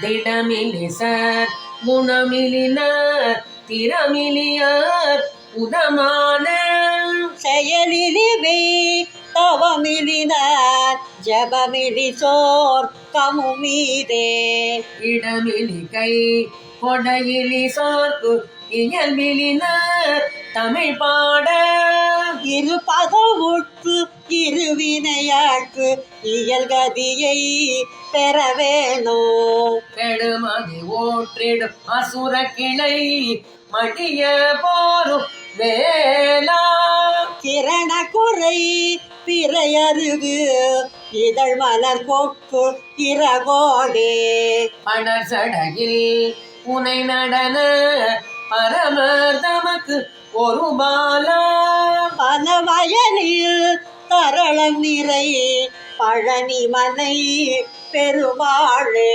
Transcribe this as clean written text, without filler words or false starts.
திடமிலிசர் குணமிலினர் திறமிலியார் உதமான செயலிலிவை தவமிலினார் ஜபமிலி சோர் கமுமீதே இடமிலி கை கொடையிலி சோர்க்கு இயல்பிலினர் தமிழ் பாட இருபதவுற்று இருவினையாற்று இயல்கதியை பெற வேணும் கெடுமதி ஓற்றிடும் அசுர கிளை மடிய போரும் வேளா கிரண குறை பிறையருகு இதழ் மலர் கொக்கு இறகோடே படர் சடையில் புனை நடன பரமர் தமக்கு ஒரு பாலா பல வயலில் தரளம் நிறை பழனி மலை பெருமாளே